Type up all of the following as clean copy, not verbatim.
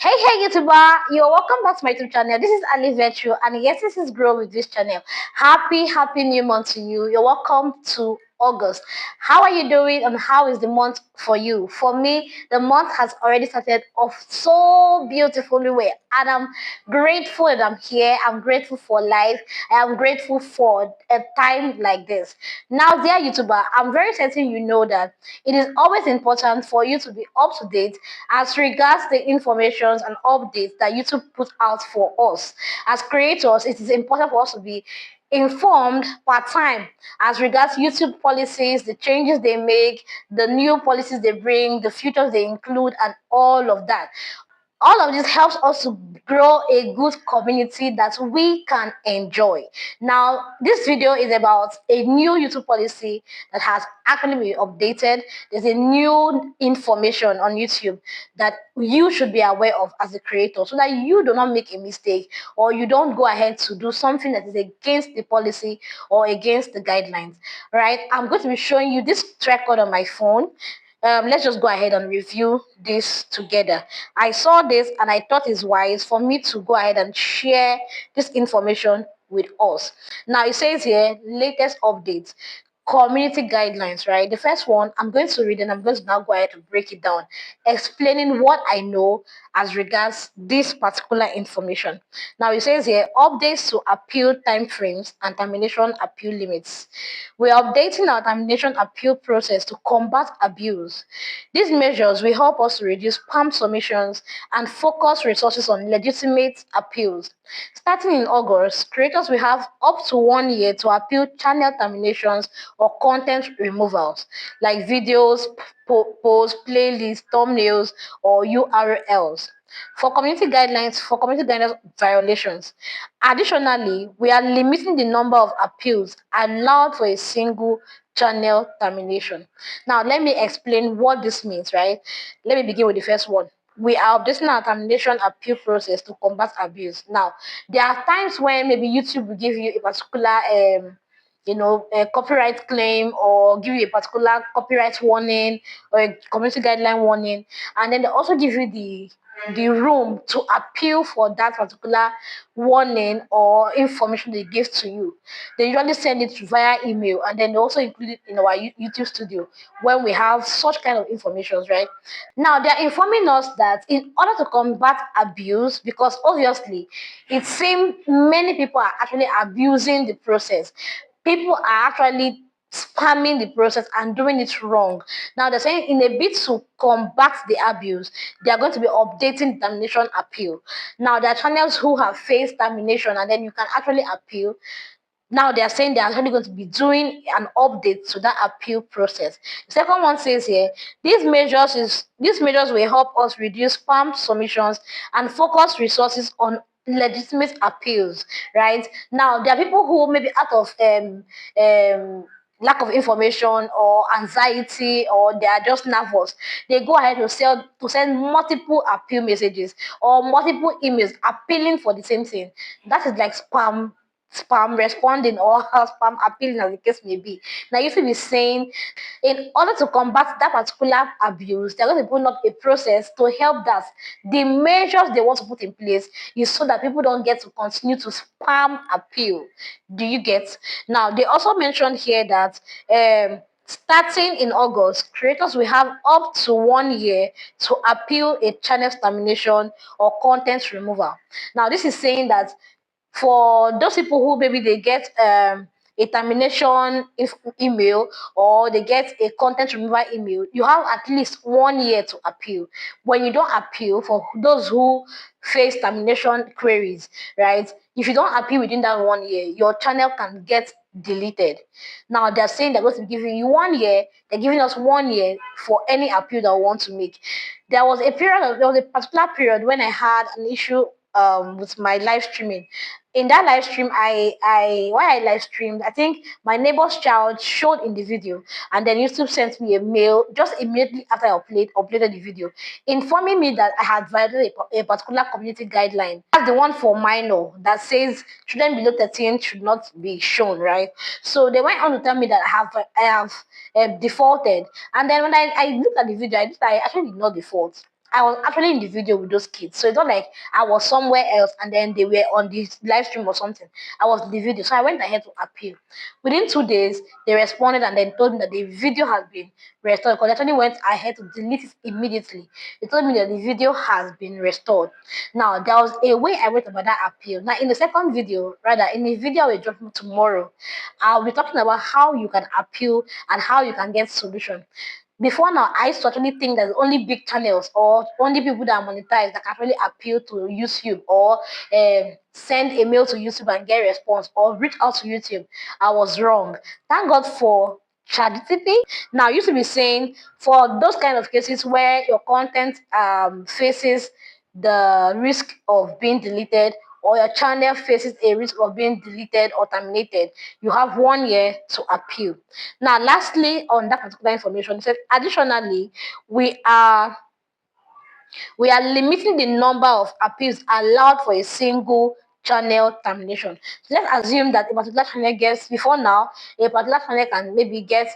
Hey YouTuber, you're welcome back to my YouTube channel. This is Ali Virtue, and yes, this is Grow with this channel. Happy new month to you. You're welcome to August. How are you doing, and how is the month for you? For me, the month has already started off so beautifully well, and I'm grateful that I'm here. I'm grateful for life. I am grateful for a time like this. Now, dear YouTuber, I'm very certain you know that it is always important for you to be up to date as regards the informations and updates that YouTube put out for us. As creators, it is important for us to be informed part time as regards YouTube policies, the changes they make, the new policies they bring, the features they include, and all of that. All of this helps us to grow a good community that we can enjoy. Now, this video is about a new YouTube policy that has actually been updated. There's a new information on YouTube that you should be aware of as a creator so that you do not make a mistake or you don't go ahead to do something that is against the policy or against the guidelines. Right? I'm going to be showing you this record on my phone. Let's just go ahead and review this together. I saw this and I thought it's wise for me to go ahead and share this information with us. Now it says here, latest updates, community guidelines, right? The first one, I'm going to read and I'm going to now go ahead and break it down, explaining what I know as regards this particular information. Now it says here, updates to appeal timeframes and termination appeal limits. We are updating our termination appeal process to combat abuse. These measures will help us to reduce spam submissions and focus resources on legitimate appeals. Starting in August, creators will have up to 1 year to appeal channel terminations or content removals, like videos, posts, playlists, thumbnails, or URLs. For community guidelines violations. Additionally, we are limiting the number of appeals allowed for a single channel termination. Now, let me explain what this means, right? Let me begin with the first one. We are updating our termination appeal process to combat abuse. Now, there are times when maybe YouTube will give you a particular a copyright claim or give you a particular copyright warning or a community guideline warning, and then they also give you the room to appeal for that particular warning or information they give to you. They usually send it via email, and then they also include it in our YouTube studio when we have such kind of information, right? Now they're informing us that in order to combat abuse, because obviously it seems many people are actually abusing the process. People are actually spamming the process and doing it wrong. Now they're saying in a bit to combat the abuse, they are going to be updating termination appeal. Now there are channels who have faced termination and then you can actually appeal. Now they are saying they're actually going to be doing an update to that appeal process. The second one says here, these measures will help us reduce spam submissions and focus resources on legitimate appeals. Right now, there are people who maybe out of lack of information or anxiety or they are just nervous, they go ahead to send multiple appeal messages or multiple emails appealing for the same thing. That is like spam responding or spam appealing as the case may be. Now you should be saying in order to combat that particular abuse, they're going to put up a process to help that. The measures they want to put in place is so that people don't get to continue to spam appeal. Do you get? Now they also mentioned here that starting in August, creators will have up to 1 year to appeal a channel's termination or content removal. Now, this is saying that for those people who maybe they get a termination email or they get a content removal email, you have at least 1 year to appeal. When you don't appeal, for those who face termination queries, right? If you don't appeal within that 1 year, your channel can get deleted. Now they're saying they're going to be giving you 1 year, they're giving us 1 year for any appeal that we want to make. There was a particular period when I had an issue with my live streaming. In that live stream, while I live streamed, I think my neighbor's child showed in the video, and then YouTube sent me a mail just immediately after I uploaded the video, informing me that I had violated a particular community guideline. That's the one for minor that says children below 13 should not be shown, right? So they went on to tell me that I have defaulted, and then when I looked at the video, I actually did not default. I was actually in the video with those kids. So it's not like I was somewhere else and then they were on the live stream or something. I was in the video. So I went ahead to appeal. Within 2 days, they responded and then told me that the video has been restored. Because I actually went ahead to delete it immediately. They told me that the video has been restored. Now, there was a way I went about that appeal. Now, in the second video, rather, in the video we're dropping tomorrow, I'll be talking about how you can appeal and how you can get solution. Before now, I used to actually think that only big channels or only people that are monetized that can actually appeal to YouTube or send a mail to YouTube and get a response or reach out to YouTube. I was wrong. Thank God for ChatGPT. Now, I used to be saying for those kind of cases where your content faces the risk of being deleted or your channel faces a risk of being deleted or terminated, you have 1 year to appeal. Now, lastly, on that particular information, it says additionally, we are we are limiting the number of appeals allowed for a single channel termination. So let's assume that a particular channel gets, before now, a particular channel can maybe get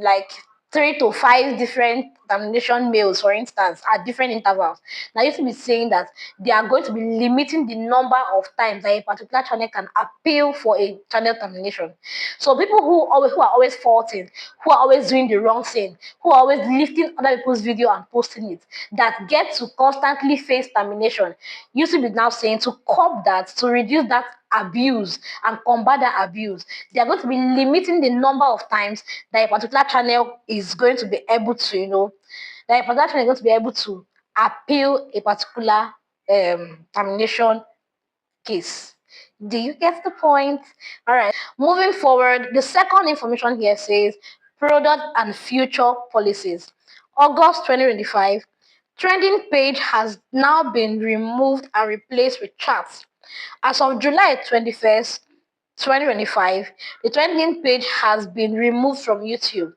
like 3 to 5 different termination mails, for instance, at different intervals. Now, you should be saying that they are going to be limiting the number of times that a particular channel can appeal for a channel termination. So people who are always faulting, who are always doing the wrong thing, who are always lifting other people's video and posting it, that get to constantly face termination, you should be now saying to curb that, to reduce that abuse and combat that abuse. They are going to be limiting the number of times that a particular channel is going to be able to, that a particular channel is going to be able to appeal a particular termination case. Do you get the point? All right. Moving forward, the second information here says product and future policies. August 2025, trending page has now been removed and replaced with charts. As of July 21st, 2025, the trending page has been removed from YouTube.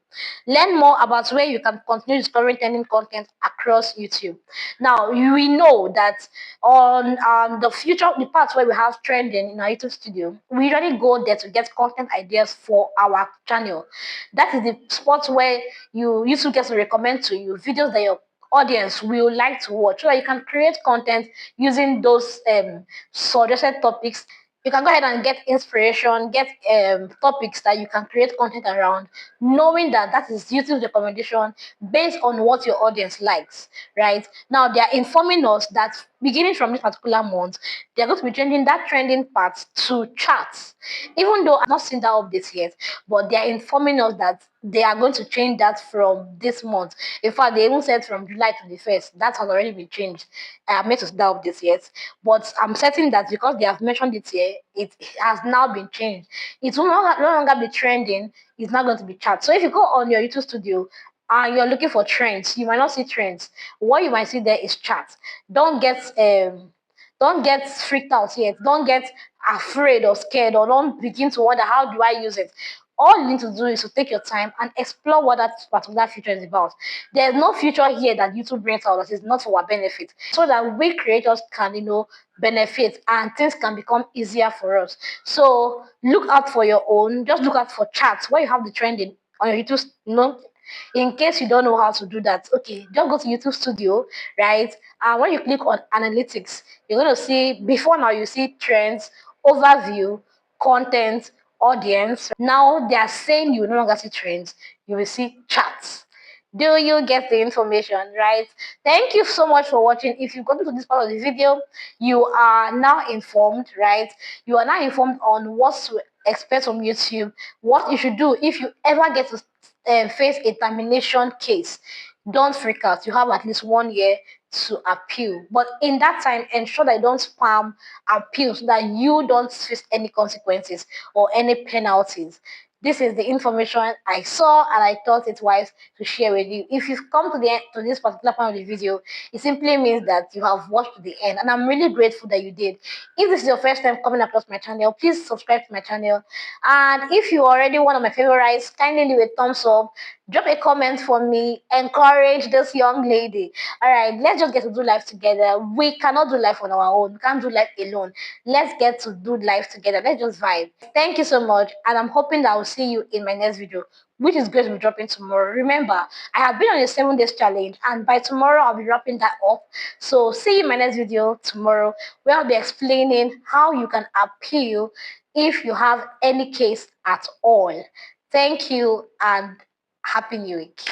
Learn more about where you can continue discovering trending content across YouTube. Now, we know that on the parts where we have trending in our YouTube studio, we usually go there to get content ideas for our channel. That is the spot where YouTube gets to recommend to you videos that your audience will like to watch so that you can create content using those suggested topics. You can go ahead and get inspiration, get topics that you can create content around, knowing that that is YouTube's recommendation based on what your audience likes, right? Now, they are informing us that beginning from this particular month, they're going to be changing that trending part to charts. Even though I've not seen that update yet, but they are informing us that they are going to change that from this month. In fact, they even said from July 21st, that has already been changed. I have made to see that update yet, but I'm certain that because they have mentioned it here, it has now been changed. It will no longer be trending, it's not going to be chat. So if you go on your YouTube studio and you're looking for trends, you might not see trends. What you might see there is chat. Don't get freaked out yet. Don't get afraid or scared, or don't begin to wonder how do I use it. All you need to do is to take your time and explore what that particular feature is about. There's no feature here that YouTube brings out that is not for our benefit, so that we creators can, benefit and things can become easier for us. So look out for your own. Just look out for charts where you have the trending on your YouTube. In case you don't know how to do that, okay, just go to YouTube Studio, right? And when you click on analytics, you're going to see, before now, you see trends, overview, content, audience. Now they are saying you will no longer see trends, you will see charts. Do you get the information, right? Thank you so much for watching. If you've gotten to this part of the video, you are now informed, right? You are now informed on what to expect from YouTube, what you should do if you ever get to face a termination case. Don't freak out. You have at least 1 year to appeal. But in that time, ensure that you don't spam appeals so that you don't face any consequences or any penalties. This is the information I saw and I thought it wise to share with you. If you've come to the end, to this particular part of the video, it simply means that you have watched to the end, and I'm really grateful that you did. If this is your first time coming across my channel, please subscribe to my channel. And if you're already one of my favorites, kindly leave a thumbs up, Drop a comment for me. Encourage this young lady. All right, let's just get to do life together. We cannot do life on our own. We can't do life alone. Let's get to do life together. Let's just vibe. Thank you so much. And I'm hoping that I'll see you in my next video, which is going to be dropping tomorrow. Remember, I have been on a 7 days challenge, and by tomorrow, I'll be wrapping that up. So, see you in my next video tomorrow, where I'll be explaining how you can appeal if you have any case at all. Thank you and Happy New Week.